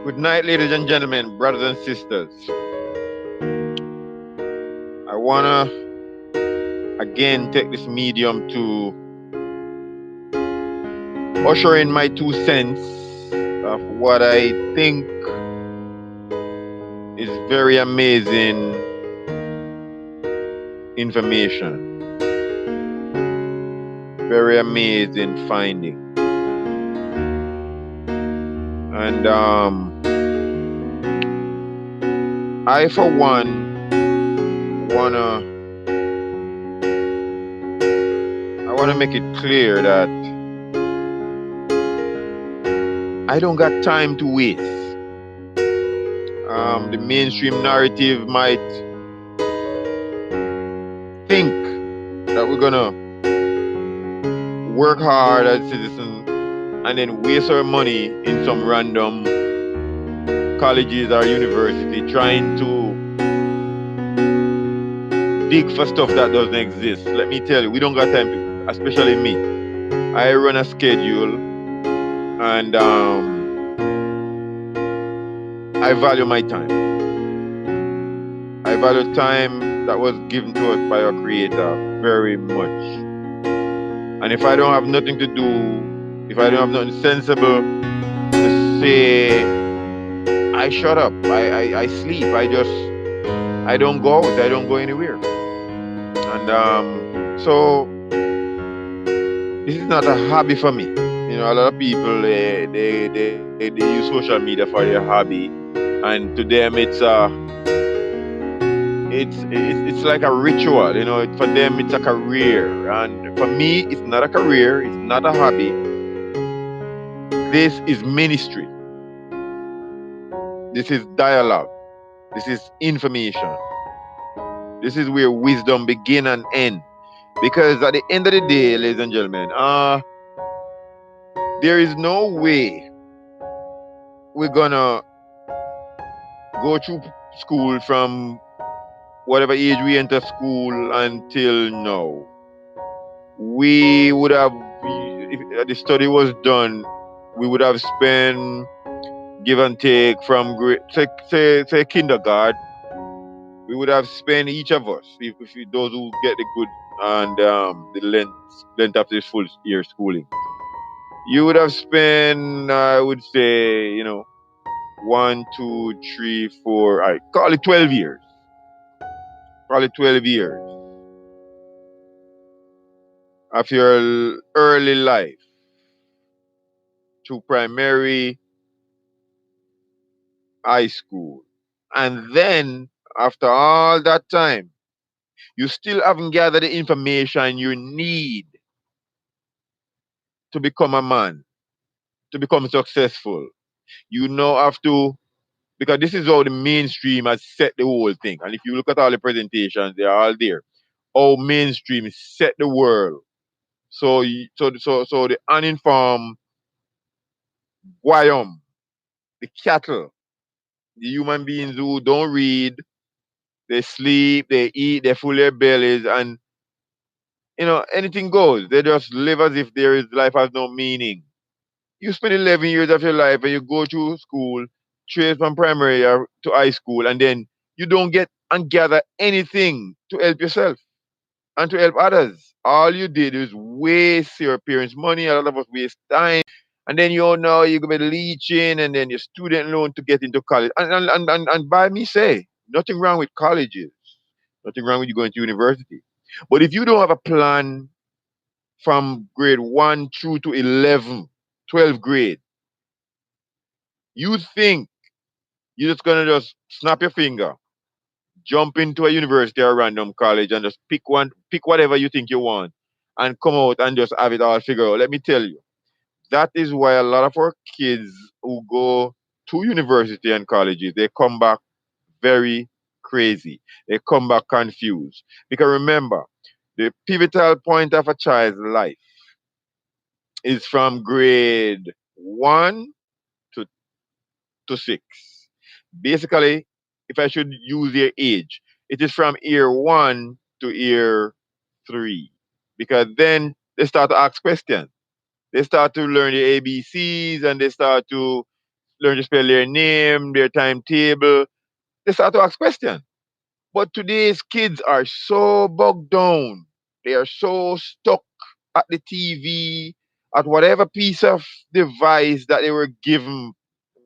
Good night, ladies and gentlemen, brothers and sisters. I wanna again take this medium to usher in my 2 cents of what I think is very amazing information, very amazing finding. And I, for one, wanna I wanna make it clear that I don't got time to waste. The mainstream narrative might think that we're gonna work hard as citizens and then waste our money in some random colleges or university trying to dig for stuff that doesn't exist. Let me tell you, we don't got time to, especially me. I run a schedule and I value my time. I value time that was given to us by our creator very much. And if I don't have nothing to do, if I don't have nothing sensible to say, I shut up. I sleep. I don't go out. I don't go anywhere. And so this is not a hobby for me. You know, a lot of people they use social media for their hobby, and to them it's like a ritual. You know, for them it's a career, and for me it's not a career. It's not a hobby. This is ministry. This is dialogue. This is information. This is where wisdom begin and end. Because at the end of the day, ladies and gentlemen, there is no way we're gonna go through school from whatever age we enter school until now. We would have, if the study was done, we would have spent give and take from grade, say kindergarten. We would have spent each of us, if those who get the good and the length of this full year schooling, you would have spent, I would say, 1, 2, 3, 4, I call it 12 years. Call it 12 years of your early life to primary, high school. And then after all that time, you still haven't gathered the information you need to become a man, to become successful. You now have to, because this is how the mainstream has set the whole thing. And if you look at all the presentations, they are all there. How mainstream set the world. So the uninformed Guayom, the cattle, the human beings who don't read, they sleep, they eat, they full their bellies, and anything goes. They just live as if life has no meaning. You spend 11 years of your life and you go through school, straight from primary to high school, and then you don't get and gather anything to help yourself and to help others. All you did is waste your parents' money. A lot of us waste time. And then you're going to be leeching and then your student loan to get into college. And by me say, nothing wrong with colleges. Nothing wrong with you going to university. But if you don't have a plan from grade 1 through to 11, 12th grade, you think you're just going to just snap your finger, jump into a university or a random college and just pick whatever you think you want and come out and just have it all figured out. Let me tell you, that is why a lot of our kids who go to university and colleges, they come back very crazy. They come back confused. Because remember, the pivotal point of a child's life is from grade 1 to, to 6. Basically, if I should use their age, it is from year 1 to year 3. Because then they start to ask questions. They start to learn the ABCs and they start to learn to spell their name, their timetable. They start to ask questions. But today's kids are so bogged down. They are so stuck at the TV, at whatever piece of device that they were given.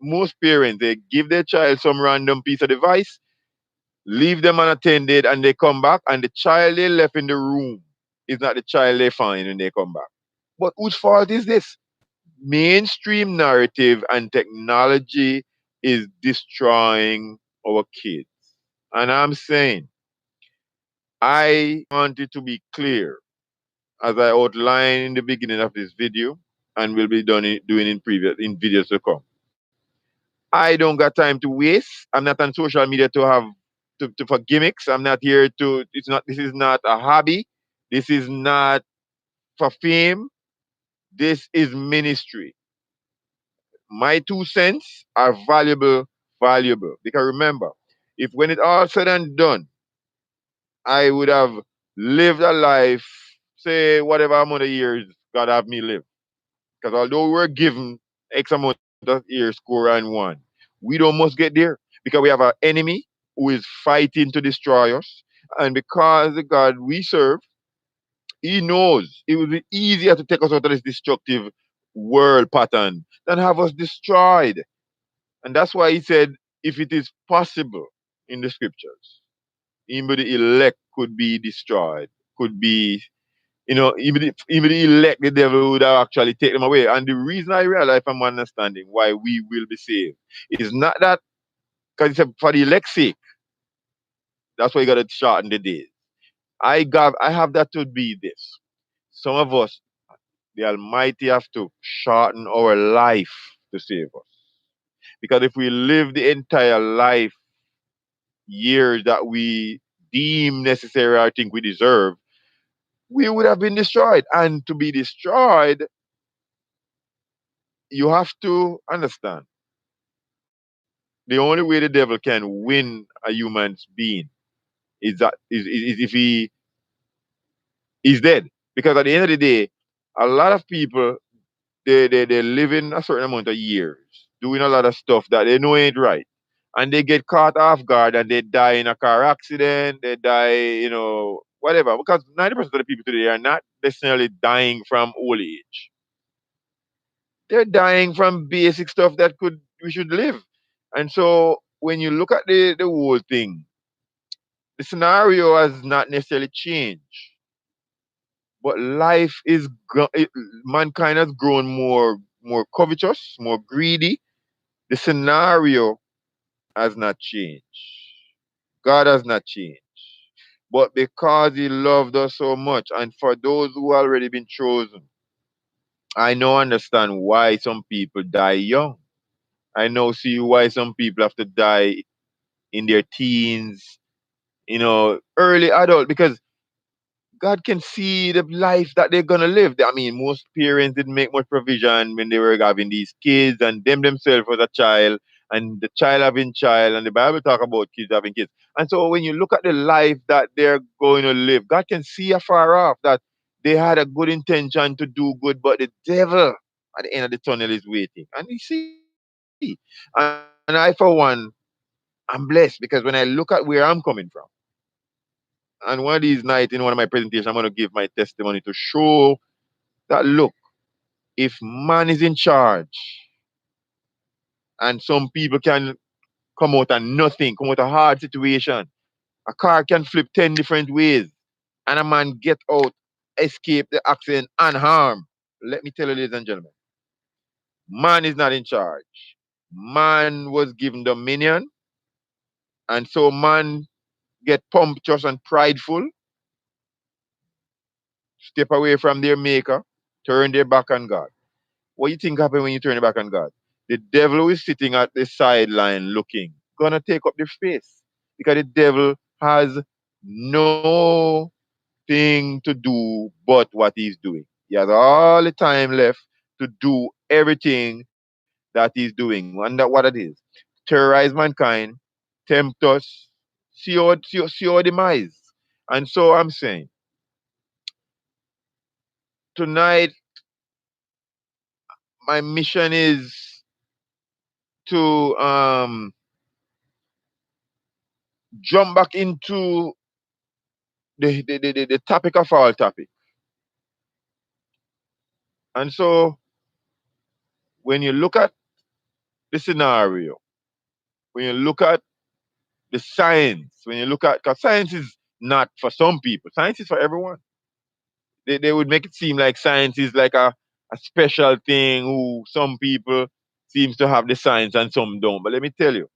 Most parents, they give their child some random piece of device, leave them unattended, and they come back, and the child they left in the room is not the child they find when they come back. But whose fault is this? Mainstream narrative and technology is destroying our kids. And I'm saying, I want it to be clear, as I outlined in the beginning of this video, and will be doing in videos to come. I don't got time to waste. I'm not on social media to have for gimmicks. I'm not here to. It's not. This is not a hobby. This is not for fame. This is ministry. My 2 cents are valuable, valuable. Because remember, if when it all said and done, I would have lived a life, say whatever amount of years God have me live. Because although we're given X amount of years, score and one, we don't must get there because we have an enemy who is fighting to destroy us. And because the God we serve, He knows it would be easier to take us out of this destructive world pattern than have us destroyed. And that's why He said, if it is possible in the scriptures, even the elect could be destroyed, could be, even the elect, the devil would have actually take them away. And the reason I realize from understanding why we will be saved is not that, because it's for the elect's sake. That's why you got to shorten the days. I have that to be this. Some of us, the Almighty have to shorten our life to save us. Because if we live the entire life, years that we deem necessary or think we deserve, we would have been destroyed. And to be destroyed, you have to understand the only way the devil can win a human's being is if he is dead. Because at the end of the day, a lot of people they live in a certain amount of years doing a lot of stuff that they know ain't right. And they get caught off guard and they die in a car accident, they die, whatever. Because 90% of the people today are not necessarily dying from old age. They're dying from basic stuff that could we should live. And so when you look at the whole thing, the scenario has not necessarily changed, but life mankind has grown more covetous, more greedy. The scenario has not changed. God has not changed. But because He loved us so much, and for those who already been chosen, I now understand why some people die young. I now see why some people have to die in their teens, early adult, because God can see the life that they're gonna live. I mean, most parents didn't make much provision when they were having these kids, and them themselves was a child, and the child having child, and the Bible talk about kids having kids. And so when you look at the life that they're going to live, God can see afar off that they had a good intention to do good, but the devil at the end of the tunnel is waiting, and He see. And I, for one, I'm blessed because when I look at where I'm coming from, and one of these nights in one of my presentations, I'm going to give my testimony to show that look, if man is in charge and some people can come out and nothing, come out a hard situation, a car can flip 10 different ways and a man get out, escape the accident unharmed. Let me tell you, ladies and gentlemen, man is not in charge. Man was given dominion, and so man get pompous and prideful, step away from their maker, turn their back on God. What you think happen when you turn your back on God? The devil who is sitting at the sideline looking, gonna take up the space. Because the devil has no thing to do but what he's doing. He has all the time left to do everything that he's doing. And that what it is. Terrorize mankind, tempt us, see our demise. And so I'm saying, tonight my mission is to jump back into the topic of all topic. And so when you look at the scenario, when you look at the science, when you look at, because science is not for some people, science is for everyone. They would make it seem like science is like a special thing who some people seems to have the science and some don't. But let me tell you,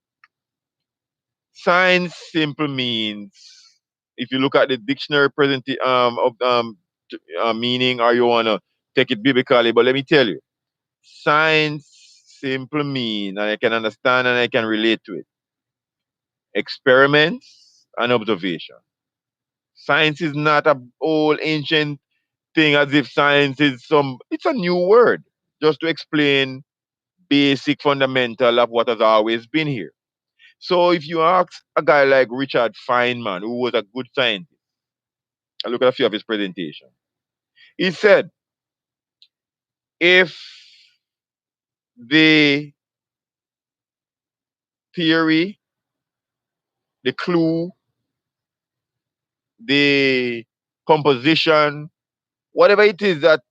science simple means, if you look at the dictionary of meaning, or you wanna take it biblically, but let me tell you, science simple mean, and I can understand and I can relate to it. Experiments and observation. Science is not a old ancient thing as if science is some, it's a new word just to explain basic fundamental of what has always been here. So if you ask a guy like Richard Feynman, who was a good scientist, I look at a few of his presentations. He said, if the theory, the clue, the composition, whatever it is that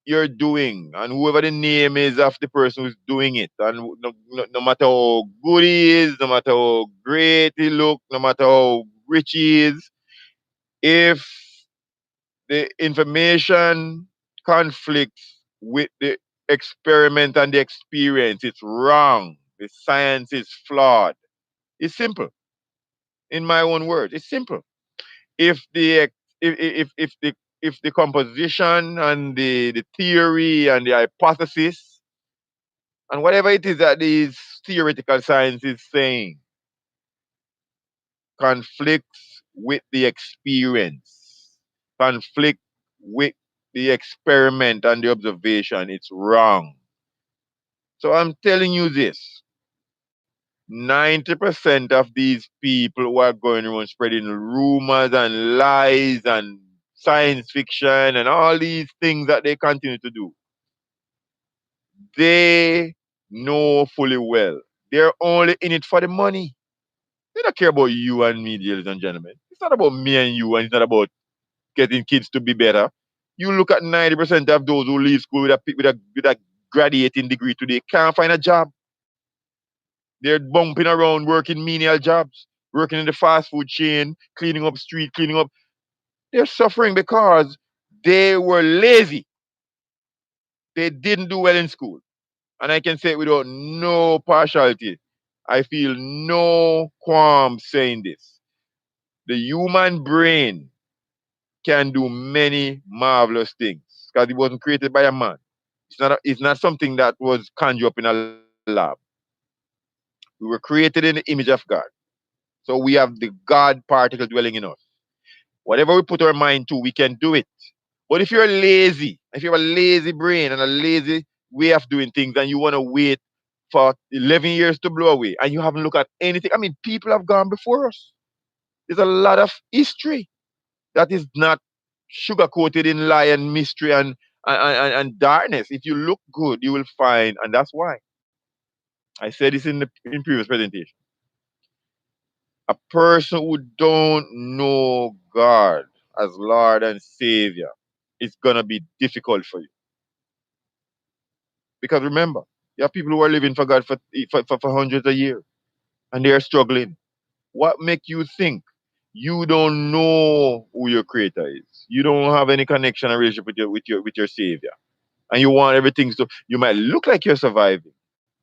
you're doing, and whoever the name is of the person who's doing it, and no matter how good he is, no matter how great he look, no matter how rich he is, if the information conflicts with the experiment and the experience, it's wrong. The science is flawed. It's simple. In my own words, it's simple. If the if the composition and the theory and the hypothesis and whatever it is that these theoretical science is saying conflicts with the experience, conflict with the experiment and the observation, it's wrong. So I'm telling you this, 90% of these people who are going around spreading rumors and lies and science fiction and all these things that they continue to do, they know fully well they're only in it for the money. They don't care about you and me, ladies and gentlemen. It's not about me and you, and it's not about getting kids to be better. You look at 90% of those who leave school with a graduating degree today can't find a job. They're bumping around working menial jobs, working in the fast food chain, cleaning up street, cleaning up. They're suffering because they were lazy. They didn't do well in school. And I can say it without no partiality. I feel no qualm saying this. The human brain can do many marvelous things because it wasn't created by a man. It's not something that was conjured up in a lab. We were created in the image of God. So we have the God particle dwelling in us. Whatever we put our mind to, we can do it. But if you're lazy, if you have a lazy brain and a lazy way of doing things, and you want to wait for 11 years to blow away and you haven't looked at anything, I mean, people have gone before us. There's a lot of history that is not sugar coated in lie and mystery and darkness. If you look good, you will find, and that's why I said this in previous presentation. A person who don't know God as Lord and Savior, it's gonna be difficult for you. Because remember, you have people who are living for God for hundreds of years and they are struggling. What make you think you don't know who your creator is? You don't have any connection or relationship with your savior. And you want everything so you might look like you're surviving.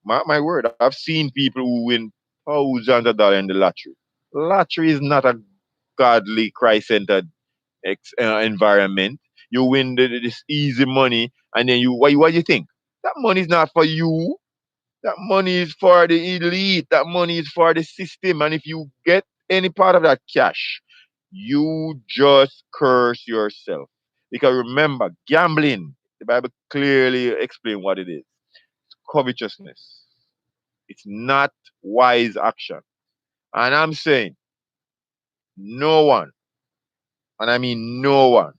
Mark my word, I've seen people who win thousands of dollars in the lottery. Lottery is not a godly, Christ centered environment. You win this easy money, and then what do you think? That money is not for you. That money is for the elite. That money is for the system. And if you get any part of that cash, you just curse yourself. Because remember, gambling, the Bible clearly explains what it is. It's covetousness. It's not wise action. And I'm saying, no one, and I mean no one,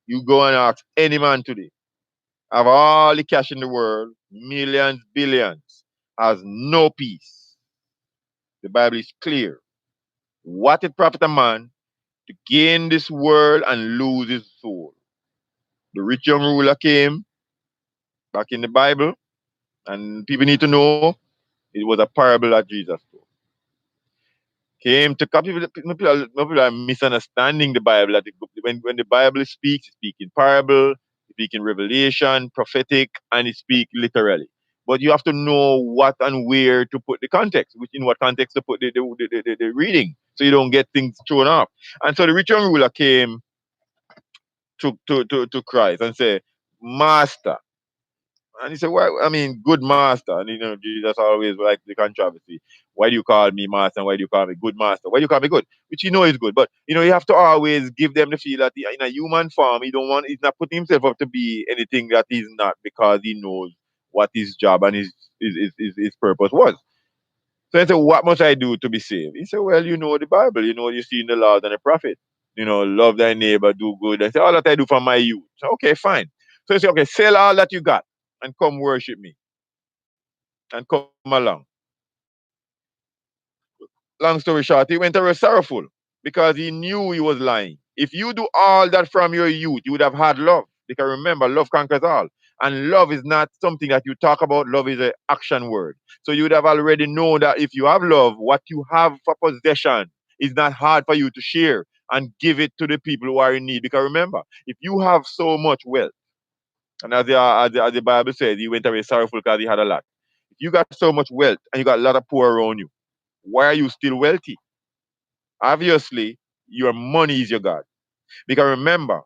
you go and ask any man today, have all the cash in the world, millions, billions. has no peace. The Bible is clear. What it profit a man to gain this world and lose his soul? The rich young ruler came back in the Bible, and people need to know it was a parable that Jesus told. Came to copy people are misunderstanding the Bible. That when the Bible speaks, it speaks in parable, it speaks in revelation, prophetic, and it speaks literally. But you have to know what and where to put the context, which in what context to put the reading, so you don't get things thrown off. And so the rich young ruler came to Christ and said, Master. And he said, "Why? I mean, good master." And Jesus always like the controversy. Why do you call me master? And why do you call me good master? Why do you call me good? Which you know is good, but you have to always give them the feel that in a human form, he don't want. He's not putting himself up to be anything that he's not because he knows what his job and his purpose was. So I said, "What must I do to be saved?" He said, "Well, you know the Bible. You know what you see in the laws and the prophet. Love thy neighbor, do good." I said, "All that I do from my youth." So, okay, fine. So he said, "Okay, sell all that you got and come worship me and come along." Long story short, he went away sorrowful because he knew he was lying. If you do all that from your youth, you would have had love. Because remember, love conquers all. And love is not something that you talk about, love is an action word. So you would have already known that if you have love, what you have for possession is not hard for you to share and give it to the people who are in need. Because remember, if you have so much wealth, and as the Bible says, he went away sorrowful because he had a lot. If you got so much wealth and you got a lot of poor around you, why are you still wealthy? Obviously, your money is your God. Because remember,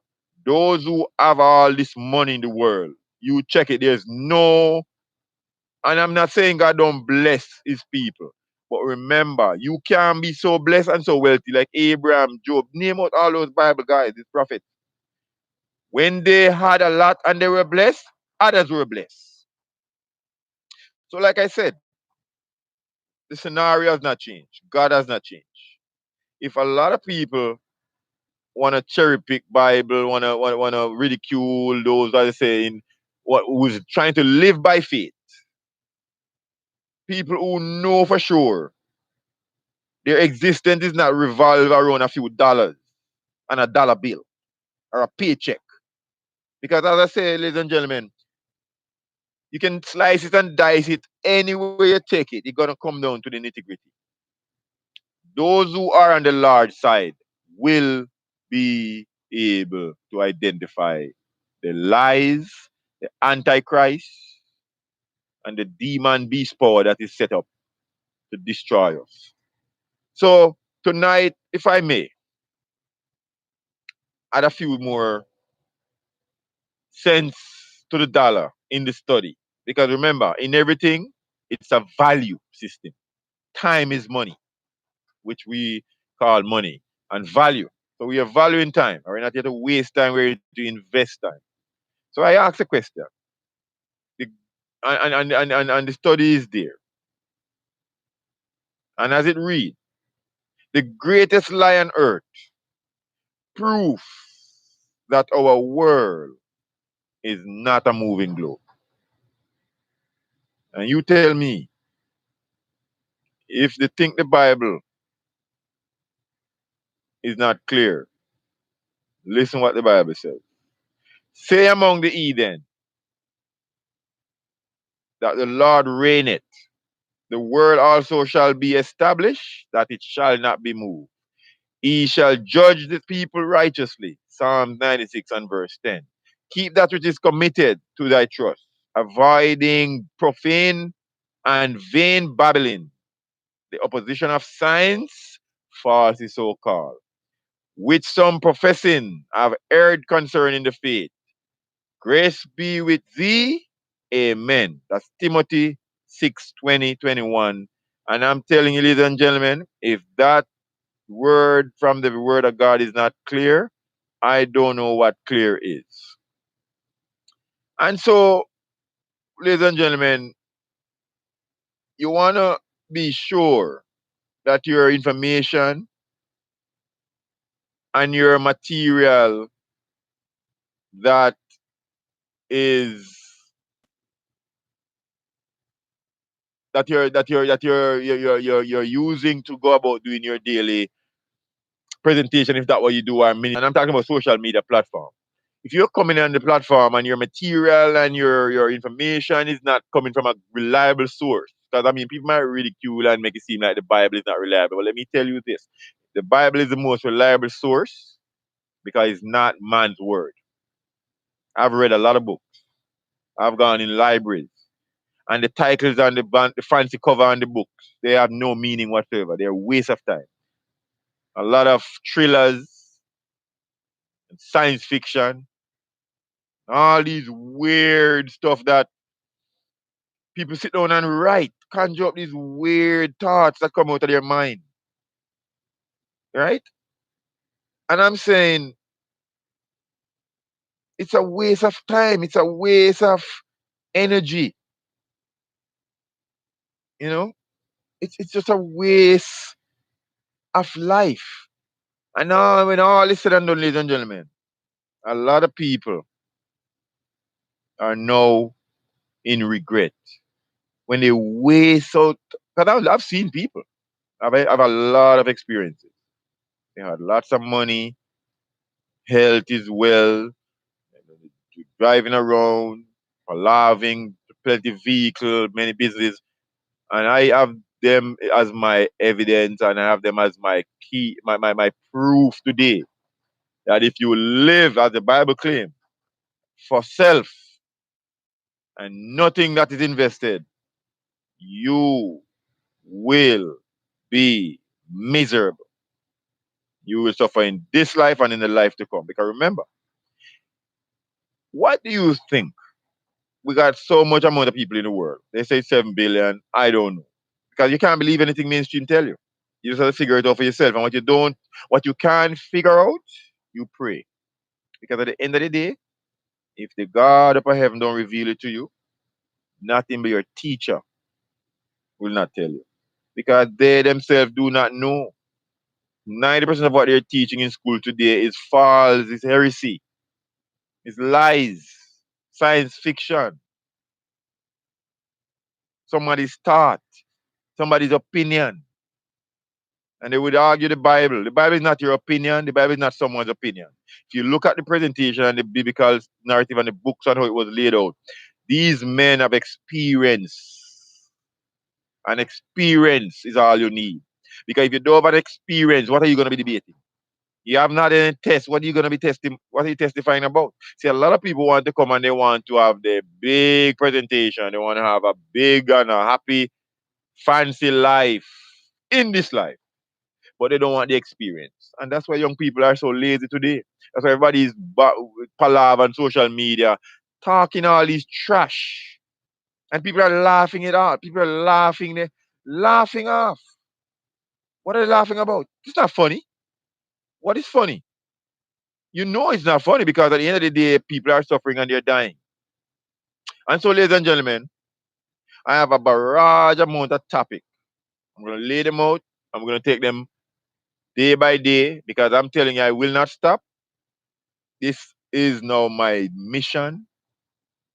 those who have all this money in the world, you check it, there's no, and I'm not saying God don't bless his people. But remember, you can be so blessed and so wealthy, like Abraham, Job, name out all those Bible guys, these prophets. When they had a lot and they were blessed, others were blessed. So, like I said, the scenario has not changed. God has not changed. If a lot of people want to cherry pick Bible, want to ridicule those that are saying what who's trying to live by faith. People who know for sure their existence is not revolve around a few dollars and a dollar bill or a paycheck. Because as I say, ladies and gentlemen, you can slice it and dice it any way you take it. It's gonna come down to the nitty gritty. Those who are on the large side will be able to identify the lies, the antichrist, and the demon beast power that is set up to destroy us. So tonight, if I may, add a few more cents to the dollar in the study. Because remember, in everything, it's a value system. Time is money, which we call money, and value. So we are valuing time. We're not here to waste time, we're here to invest time. So I ask a question. The, and the study is there. And as it reads, the greatest lie on earth, proof that our world is not a moving globe. And you tell me, if they think the Bible is not clear, listen what the Bible says. Say among the heathen that the Lord reigneth. The world also shall be established, that it shall not be moved. He shall judge the people righteously. Psalm 96 and verse 10. Keep that which is committed to thy trust, avoiding profane and vain babbling, the opposition of science, false is so called, which some professing have erred concerning the faith. Grace be with thee. Amen. That's Timothy 6:20-21. And I'm telling you, ladies and gentlemen, if that word from the word of God is not clear, I don't know what clear is. And so, ladies and gentlemen, you want to be sure that your information and your material that is you're using to go about doing your daily presentation, if that's what you do, or mini. And I'm talking about social media platform. If you're coming on the platform and your material and your information is not coming from a reliable source, because I mean, people might ridicule and make it seem like the Bible is not reliable. But let me tell you this: the Bible is the most reliable source because it's not man's word. I've read a lot of books. I've gone in libraries, and the titles on the fancy cover on the books, they have no meaning whatsoever. They're a waste of time. A lot of thrillers and science fiction, all these weird stuff that people sit down and write, conjure up these weird thoughts that come out of their mind, right? And I'm saying it's a waste of time. It's a waste of energy. You know, it's just a waste of life. And now, when all is said and done, ladies and gentlemen, a lot of people are now in regret when they waste out. Because I've seen people. I've a lot of experiences. They had lots of money, health is well, driving around, laughing, plenty vehicle, many business, and I have them as my evidence, and I have them as my key, my proof today that if you live as the Bible claims for self and nothing that is invested, you will be miserable. You will suffer in this life and in the life to come. Because remember, what do you think? We got so much amount of people in the world. They say 7 billion. I don't know. Because you can't believe anything mainstream tell you. You just have to figure it out for yourself. And what you can't figure out, you pray. Because at the end of the day, if the God up in heaven don't reveal it to you, nothing but your teacher will not tell you. Because they themselves do not know. 90% of what they're teaching in school today is false, is heresy, is lies, science fiction, somebody's thought, somebody's opinion. And they would argue the Bible. The Bible is not your opinion. The Bible is not someone's opinion. If you look at the presentation and the biblical narrative and the books and how it was laid out, these men have experience. And experience is all you need. Because if you don't have an experience, what are you going to be debating? You have not any test. What are you going to be testing? What are you testifying about? See, a lot of people want to come and they want to have the big presentation. They want to have a big and a happy, fancy life in this life, but they don't want the experience. And that's why young people are so lazy today. That's why everybody is palaver on social media, talking all these trash. And people are laughing it out. People are laughing off. What are they laughing about? It's not funny. What is funny? You know it's not funny because at the end of the day, people are suffering and they're dying. And so, ladies and gentlemen, I have a barrage amount of topics. I'm going to lay them out. I'm going to take them day by day because I'm telling you, I will not stop. This is now my mission.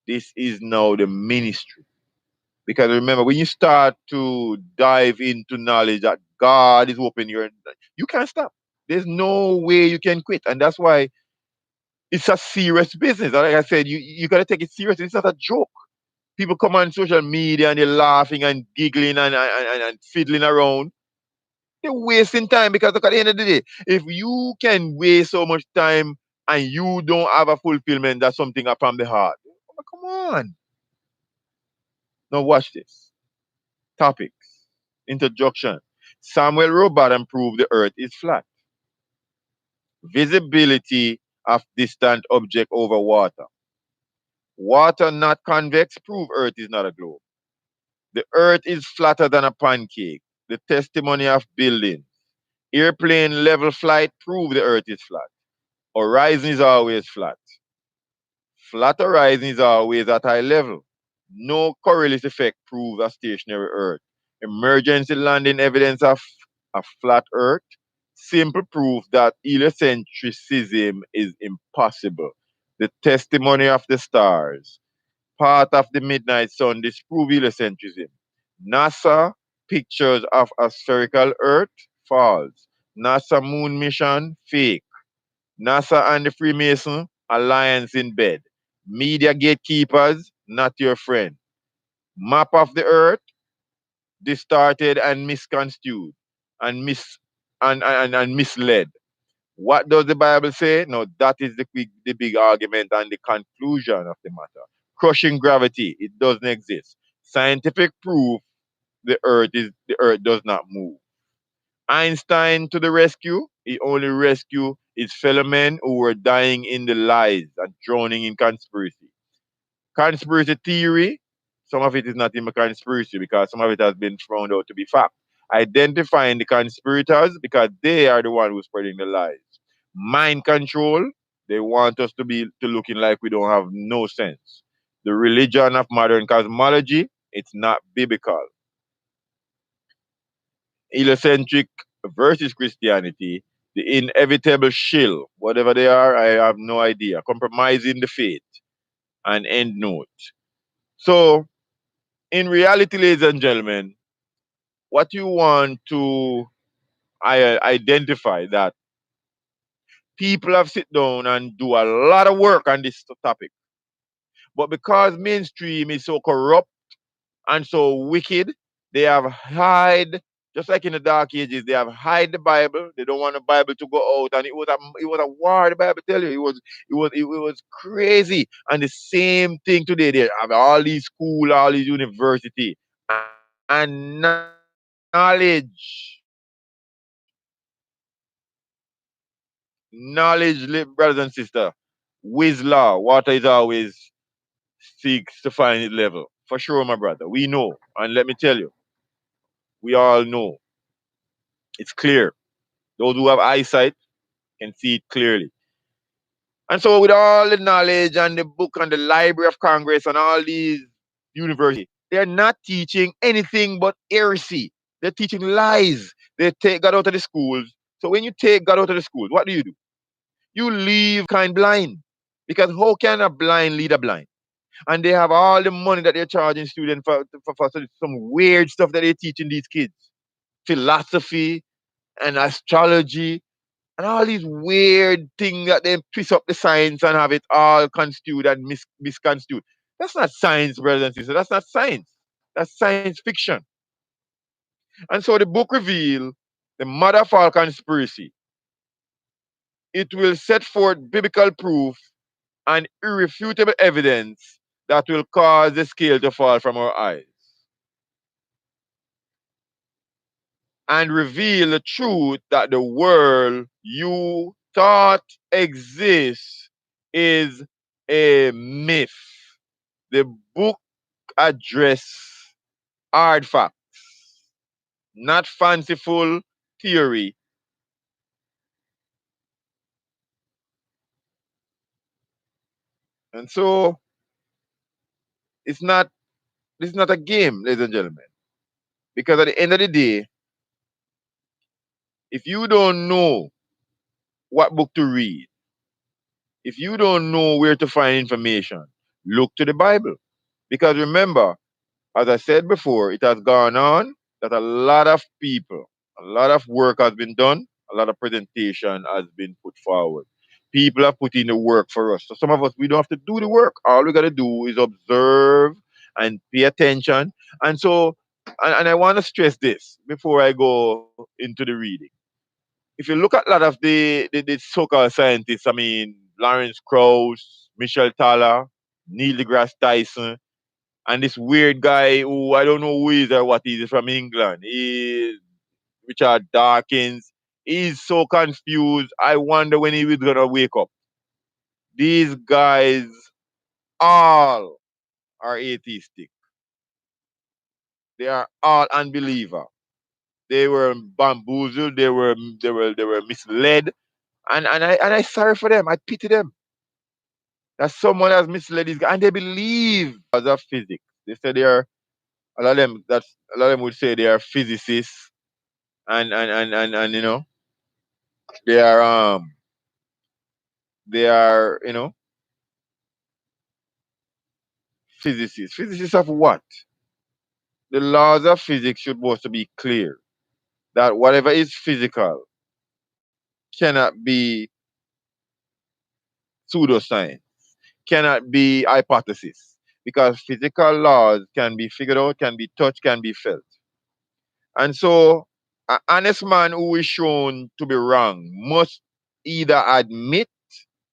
This is now the ministry. Because remember, when you start to dive into knowledge that God is opening you can't stop. There's no way you can quit. And that's why it's a serious business. Like I said, you got to take it seriously. It's not a joke. People come on social media and they're laughing and giggling and fiddling around. They're wasting time because look, at the end of the day, if you can waste so much time and you don't have a fulfillment, that's something from the heart. Come on. Now watch this. Topics. Introduction. Samuel Robotham proved the earth is flat. Visibility of distant object over water. Water not convex prove earth is not a globe. The earth is flatter than a pancake. The testimony of buildings. Airplane level flight prove the earth is flat. Horizon is always flat. Flat horizon is always at high level. No Coriolis effect proves a stationary Earth. Emergency landing evidence of a flat Earth. Simple proof that heliocentrism is impossible. The testimony of the stars. Part of the midnight sun disprove heliocentrism. NASA pictures of a spherical Earth, false. NASA moon mission, fake. NASA and the Freemason, alliance in bed. Media gatekeepers, not your friend. Map of the Earth, distorted and misconstrued and and misled. What does the Bible say? No, that is the big argument and the conclusion of the matter. Crushing gravity, it doesn't exist. Scientific proof the earth does not move. Einstein to the rescue, he only rescued his fellow men who were dying in the lies and drowning in conspiracy. Conspiracy theory, some of it is not even conspiracy because some of it has been found out to be fact. Identifying the conspirators because they are the one who's spreading the lies. Mind control, they want us to looking like we don't have no sense. The religion of modern cosmology, it's not biblical. Heliocentric versus Christianity, the inevitable shill, whatever they are, I have no idea. Compromising the faith and end note. So in reality, ladies and gentlemen, what you want to identify that people have sit down and do a lot of work on this topic, but because mainstream is so corrupt and so wicked, they have hide. Just like in the dark ages, they have hide the Bible. They don't want the Bible to go out, and it was a war. The Bible tell you it was crazy. And the same thing today. They have all these school, all these university, and brothers and sisters. Law, water is always seeks to find its level. For sure, my brother. We know, and let me tell you, we all know it's clear. Those who have eyesight can see it clearly. And so, with all the knowledge and the book and the Library of Congress and all these universities, they're not teaching anything but heresy. They're teaching lies. They take God out of the schools. So, when you take God out of the schools, what do? You leave mankind blind. Because how can a blind lead a blind? And they have all the money that they're charging students for some weird stuff that they're teaching these kids. Philosophy and astrology and all these weird things that they twist up the science and have it all construed and misconstrued. That's not science, brothers and sisters. That's not science. That's science fiction. And so the book reveals the mother of all conspiracy. It will set forth biblical proof and irrefutable evidence that will cause the scale to fall from our eyes and reveal the truth that the world you thought exists is a myth. The book address hard facts, not fanciful theory. And so it's not this is not a game, ladies and gentlemen. Because at the end of the day, if you don't know what book to read, if you don't know where to find information, look to the Bible. Because remember, as I said before, it has gone on that a lot of people, a lot of work has been done, a lot of presentation has been put forward. People have put in the work for us. So some of us, we don't have to do the work. All we got to do is observe and pay attention. And so, and I want to stress this before I go into the reading. If you look at a lot of the so-called scientists, I mean, Lawrence Krauss, Michelle Thaler, Neil deGrasse Tyson, and this weird guy who I don't know who he is or what he is from England. Richard Dawkins. He's so confused. I wonder when he was gonna wake up. These guys all are atheistic. They are all unbeliever. They were bamboozled. They were misled. And I sorry for them. I pity them. That someone has misled these guys, and they believe as of physics. They say they are a lot of them. That's a lot of them would say they are physicists and they are physicists. Physicists of what? the laws of physics should supposed to be clear that whatever is physical cannot be pseudoscience, cannot be hypothesis, because physical laws can be figured out, can be touched, can be felt. And so, an honest man who is shown to be wrong must either admit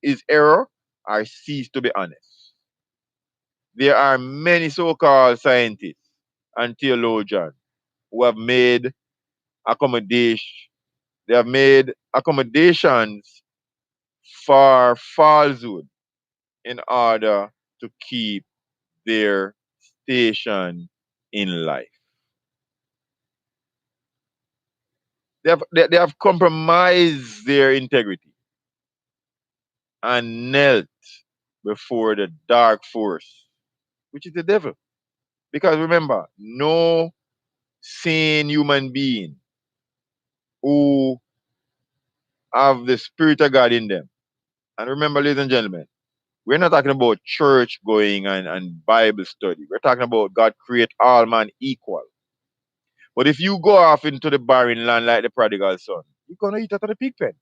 his error or cease to be honest. There are many so called scientists and theologians who have made accommodation they have made accommodations for falsehood in order to keep their station in life. They have compromised their integrity and knelt before the dark force, which is the devil. Because remember, no sane human being who have the Spirit of God in them. And remember, ladies and gentlemen, we're not talking about church going and Bible study. We're talking about God create all man equal. But if you go off into the barren land like the prodigal son, you're gonna eat out of the pig pen.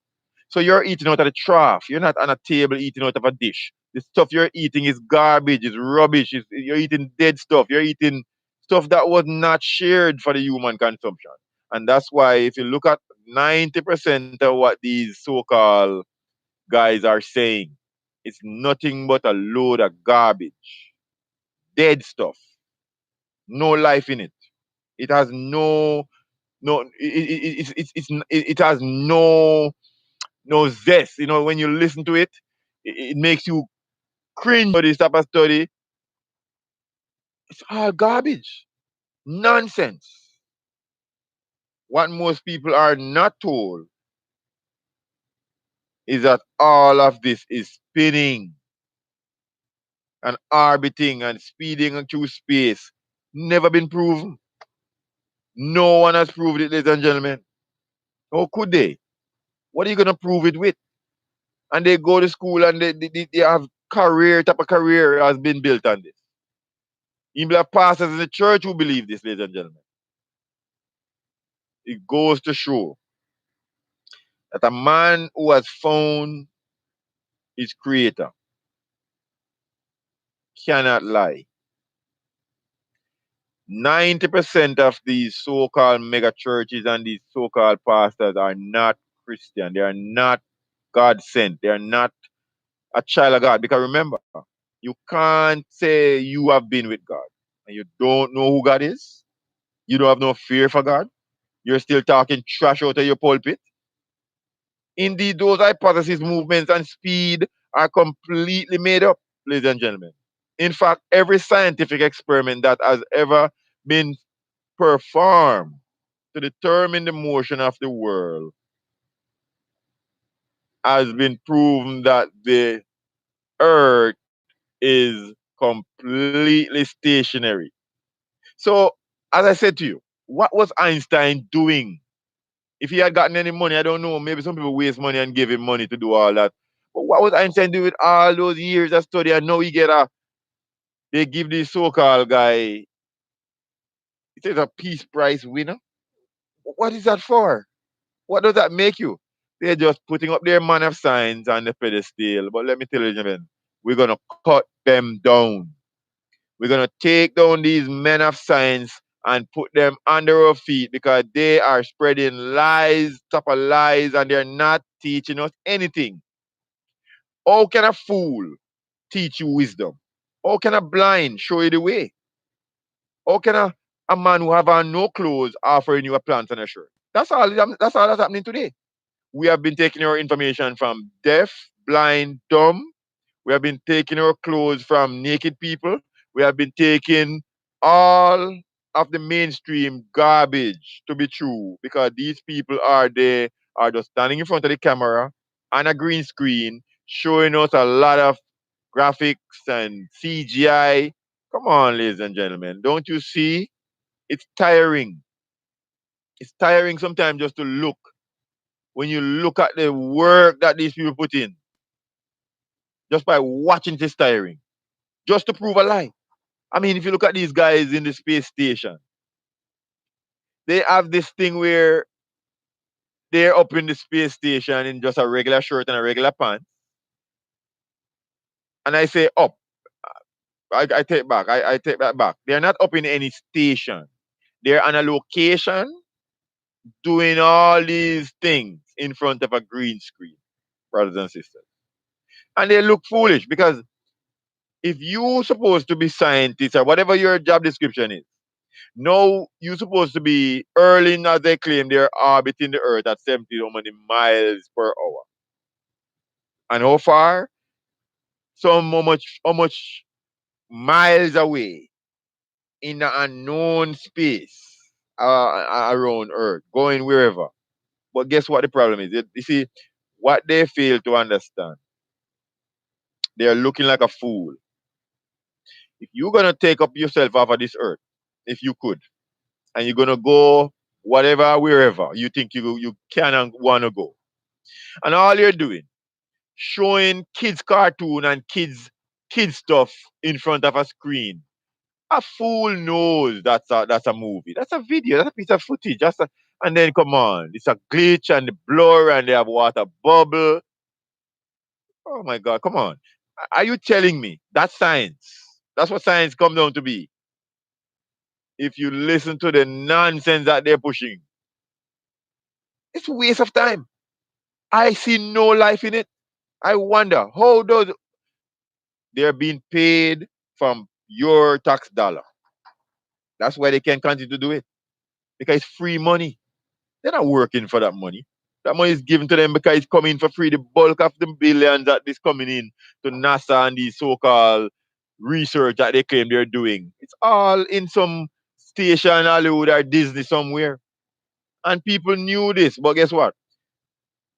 So you're eating out of the trough. You're not on a table eating out of a dish. The stuff you're eating is garbage, is rubbish. You're eating dead stuff. You're eating stuff that was not shared for the human consumption. And that's why if you look at 90% of what these so-called guys are saying, it's nothing but a load of garbage, dead stuff, no life in it. It has it has no zest. You know, when you listen to it, it makes you cringe for this type of study. It's all garbage, nonsense. What most people are not told is that all of this is spinning and orbiting and speeding through space. Never been proven. No one has proved it, ladies and gentlemen. How could they? What are you gonna prove it with? And they go to school and they have career type of career has been built on this. Even the pastors in the church who believe this, ladies and gentlemen. It goes to show that a man who has found his creator cannot lie. 90% of these so-called mega churches and these so-called pastors are not Christian. They are not God sent. They are not a child of God. Because remember, you can't say you have been with God and you don't know who God is. You don't have no fear for God. You're still talking trash out of your pulpit. Indeed, those hypotheses, movements, and speed are completely made up, ladies and gentlemen. In fact, every scientific experiment that has ever been performed to determine the motion of the world has been proven that the earth is completely stationary. So, as I said to you, what was Einstein doing? If he had gotten any money, I don't know. Maybe some people waste money and give him money to do all that. But what was Einstein doing with all those years of study? And now he get a they give this so-called guy, it is a Peace Prize winner. What is that for? What does that make you? They're just putting up their man of science on the pedestal. But let me tell you, gentlemen, we're gonna cut them down. We're gonna take down these men of science and put them under our feet because they are spreading lies, top of lies, and they're not teaching us anything. How can a fool teach you wisdom? How can a blind show you the way? How can a man who have on no clothes offering you a plant and a shirt? That's all that's happening today. We have been taking our information from deaf, blind, dumb. We have been taking our clothes from naked people. We have been taking all of the mainstream garbage to be true because these people are just standing in front of the camera on a green screen showing us a lot of graphics and CGI. Come on, ladies and gentlemen. Don't you see? It's tiring. It's tiring sometimes just to look. When you look at the work that these people put in, just by watching it's tiring. Just to prove a lie. I mean, if you look at these guys in the space station, They have this thing where they're up in the space station in just a regular shirt and a regular pants. And I say up. I take back. I take that back. They're not up in any station. They're on a location doing all these things in front of a green screen, brothers and sisters. And they look foolish because if you supposed to be scientists or whatever your job description is, no, you're supposed to be hurling as they claim they're orbiting the Earth at 70 how many miles per hour. And how far? Some how much miles away in the unknown space around Earth, going wherever. But guess what the problem is? You see, what they fail to understand, they're looking like a fool. If you're gonna take up yourself off of this Earth, if you could, and you're gonna go whatever, wherever you think you can and wanna go, and all you're doing, showing kids cartoon and kids stuff in front of a screen. A fool knows that's a movie. That's a video. That's a piece of footage. And then come on, it's a glitch and the blur and they have water bubble. Oh my God, come on. Are you telling me that's science? That's what science comes down to be. If you listen to the nonsense that they're pushing, it's a waste of time. I see no life in it. I wonder how does they're being paid from your tax dollar. That's why they can continue to do it because it's free money. They're not working for that money. That money is given to them because it's coming for free. The bulk of the billions that is coming in to NASA and these so-called research that they claim they're doing. It's all in some station, Hollywood or Disney somewhere. And people knew this. But guess what?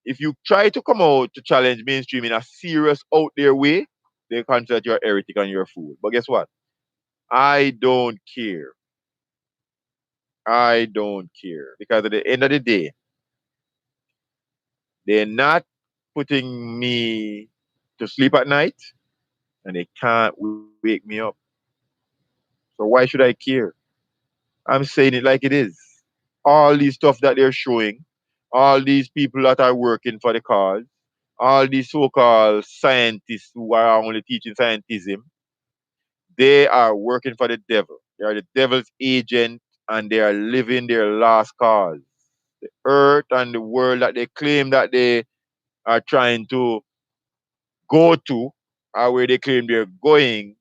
If you try to come out to challenge mainstream in a serious out there way, they consider you're heretic and you're a fool. But guess what? I don't care. I don't care. Because at the end of the day, they're not putting me to sleep at night and they can't wake me up. So why should I care? I'm saying it like it is. All these stuff that they're showing, all these people that are working for the cause, all these so-called scientists who are only teaching scientism, they are working for the devil. They are the devil's agent and they are living their last cause. The earth and the world that they claim that they are trying to go to or where they claim they're going,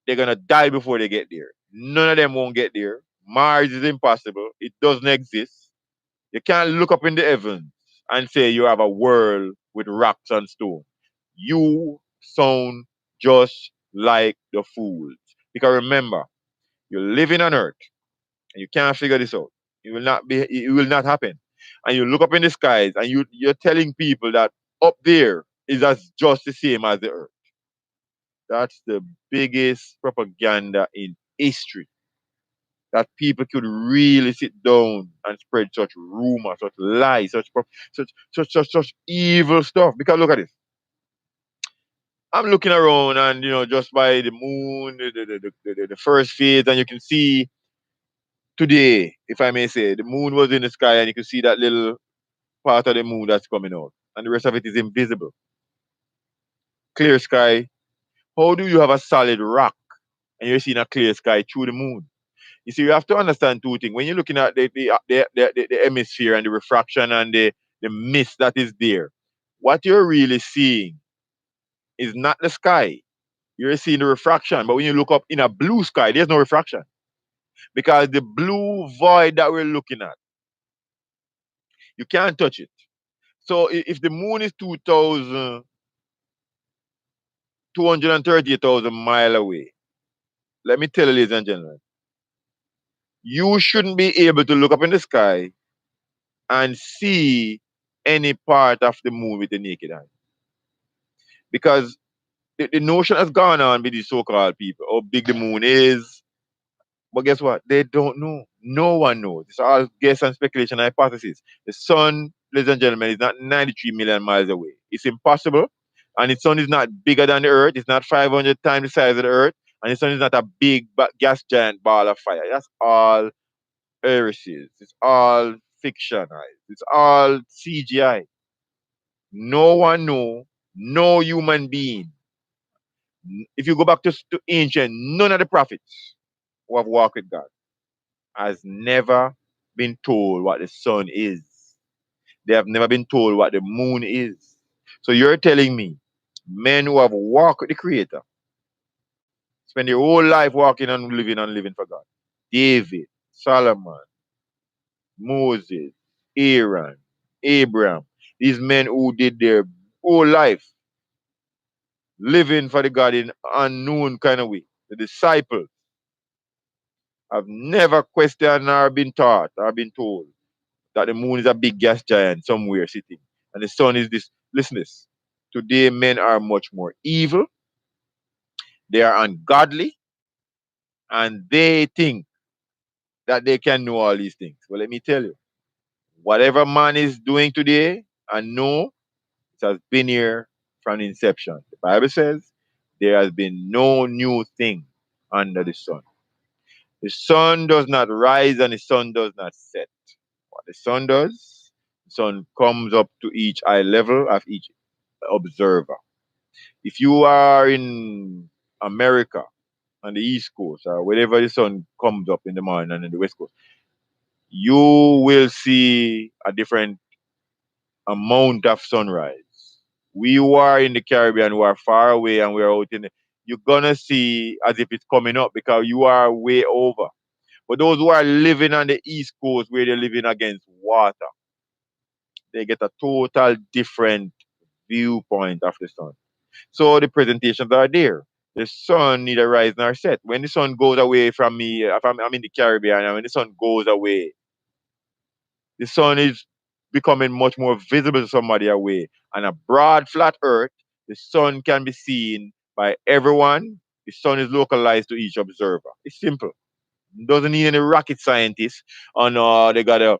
they're gonna die before they get there. None of them won't get there. Mars is impossible. It doesn't exist. You can't look up in the heavens and say you have a world with rocks and stone. You sound just like the fools. Because remember, you're living on earth and you can't figure this out. It will not happen. And you look up in the skies and you're telling people that up there is as just the same as the earth. That's the biggest propaganda in history. That people could really sit down and spread such rumors, such lies, such evil stuff. Because look at this. I'm looking around and just by the moon, the first phase, and you can see today, if I may say, the moon was in the sky and you can see that little part of the moon that's coming out. And the rest of it is invisible. Clear sky. How do you have a solid rock and you're seeing a clear sky through the moon? You see, you have to understand two things. When you're looking at the hemisphere and the refraction and the mist that is there, what you're really seeing is not the sky. You're seeing the refraction. But when you look up in a blue sky, there's no refraction. Because the blue void that we're looking at, you can't touch it. So if the moon is 238,000 miles away, let me tell you, ladies and gentlemen, you shouldn't be able to look up in the sky and see any part of the moon with the naked eye. Because the notion has gone on with these so-called people, how big the moon is. But guess what? They don't know. No one knows. It's all guess and speculation and hypothesis. The sun, ladies and gentlemen, is not 93 million miles away. It's impossible. And the sun is not bigger than the earth. It's not 500 times the size of the earth. And the sun is not a big gas giant ball of fire. That's all heresies. It's all fictionized. It's all CGI. No one know, no human being. If you go back to ancient, none of the prophets who have walked with God has never been told what the sun is. They have never been told what the moon is. So you're telling me men who have walked with the Creator spend their whole life walking and living for God. David, Solomon, Moses, Aaron, Abraham, these men who did their whole life living for the God in unknown kind of way. The disciples have never questioned or been taught or been told that the moon is a big gas giant somewhere sitting and the sun is this. Listen this. Today men are much more evil, they are ungodly, and they think that they can know all these things. Well, let me tell you, whatever man is doing today, and know it has been here from inception. The Bible says there has been no new thing under the sun. The sun does not rise and the sun does not set. What the sun does, the sun comes up to each eye level of each observer. If you are in America on the East Coast or wherever the sun comes up in the morning and in the West Coast, you will see a different amount of sunrise. We who are in the Caribbean, who are far away and we're out in the, you're gonna see as if it's coming up because you are way over. But those who are living on the East Coast where they're living against water, they get a total different viewpoint of the sun. So the presentations are there. The sun neither rise nor set. When the sun goes away from me, if I'm in the Caribbean, and when the sun goes away, the sun is becoming much more visible to somebody away. On a broad, flat earth, the sun can be seen by everyone. The sun is localized to each observer. It's simple. It doesn't need any rocket scientists. Oh no, they gotta,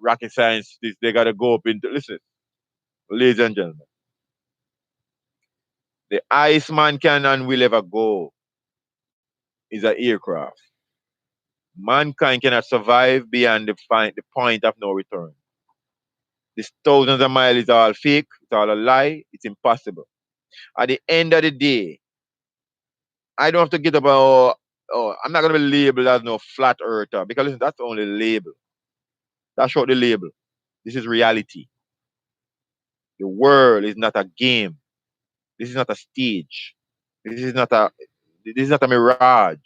rocket science. They gotta go up into. Listen, ladies and gentlemen, the highest man can and will ever go is an aircraft. Mankind cannot survive beyond the point of no return. This thousands of miles is all fake, it's all a lie, it's impossible. At the end of the day, I don't have to get about, I'm not going to be labeled as no flat earther because listen, that's only label. That's short the label. This is reality. The world is not a game. This is not a stage. This is not a this is not a mirage.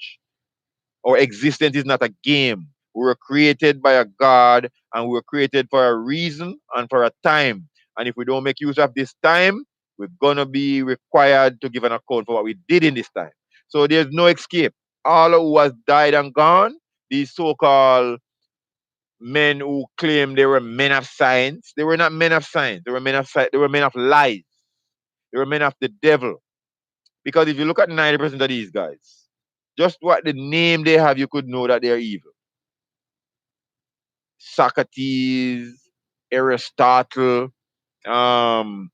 Our existence is not a game. We were created by a God and we were created for a reason and for a time. And if we don't make use of this time, we're going to be required to give an account for what we did in this time. So there's no escape. All who has died and gone, these so called men who claim they were men of science, they were not men of science. They were men of they were men of lies. They were men of the devil. Because if you look at 90% of these guys, just what the name they have, you could know that they're evil. Socrates, Aristotle, um,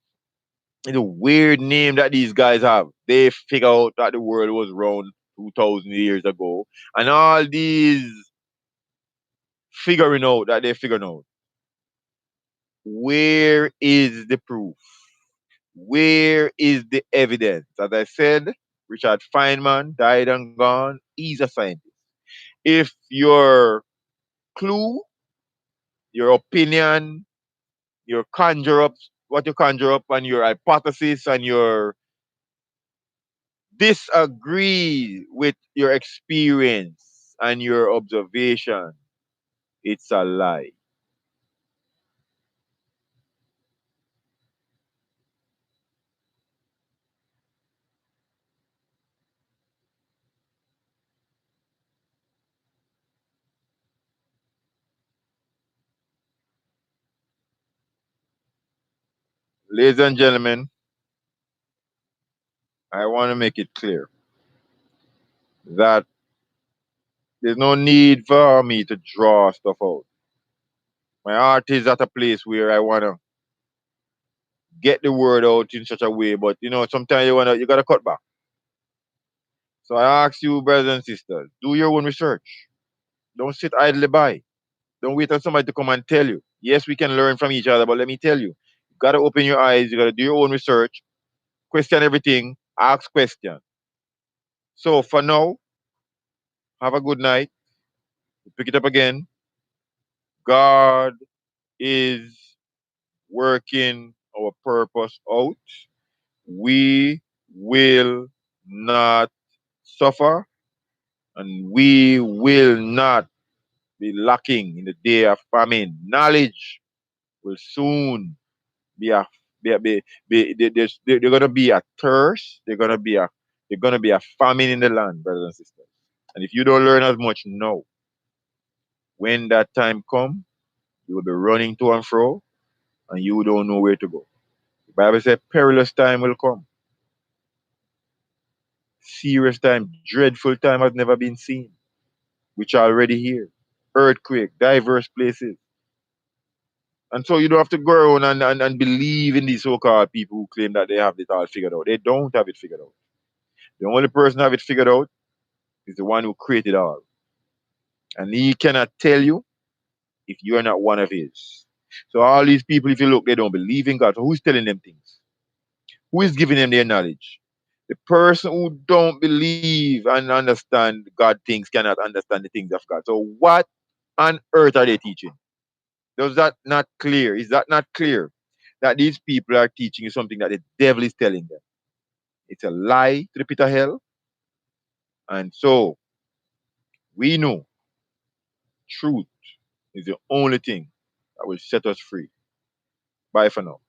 it's a weird name that these guys have. They figure out that the world was around 2,000 years ago. And all these figuring out that they figuring out. Where is the proof? Where is the evidence? As I said, Richard Feynman died and gone. He's a scientist. If your clue, your opinion, your conjure up, what you conjure up, and your hypothesis and your disagree with your experience and your observation, it's a lie. Ladies and gentlemen, I want to make it clear that there's no need for me to draw stuff out. My art is at a place where I want to get the word out in such a way, but sometimes you gotta cut back. So I ask you, brothers and sisters, do your own research. Don't sit idly by. Don't wait on somebody to come and tell you. Yes, we can learn from each other, but let me tell you, you gotta open your eyes, you gotta do your own research, question everything, ask questions. So for now, have a good night. Pick it up again. God is working our purpose out. We will not suffer and we will not be lacking in the day of famine. Knowledge will soon be a there's gonna be a thirst. There's gonna be a famine in the land, brothers and sisters. And if you don't learn as much now, when that time comes, you will be running to and fro, and you don't know where to go. The Bible says perilous time will come, serious time, dreadful time has never been seen, which are already here. Earthquake, diverse places. And so you don't have to go around and believe in these so-called people who claim that they have it all figured out. They don't have it figured out. The only person who have it figured out is the one who created all. And he cannot tell you if you are not one of his. So all these people, if you look, they don't believe in God. So who's telling them things? Who is giving them their knowledge? The person who don't believe and understand God things cannot understand the things of God. So what on earth are they teaching? Does that not clear? Is that not clear? That these people are teaching you something that the devil is telling them. It's a lie to the pit of hell. And so we know truth is the only thing that will set us free. Bye for now.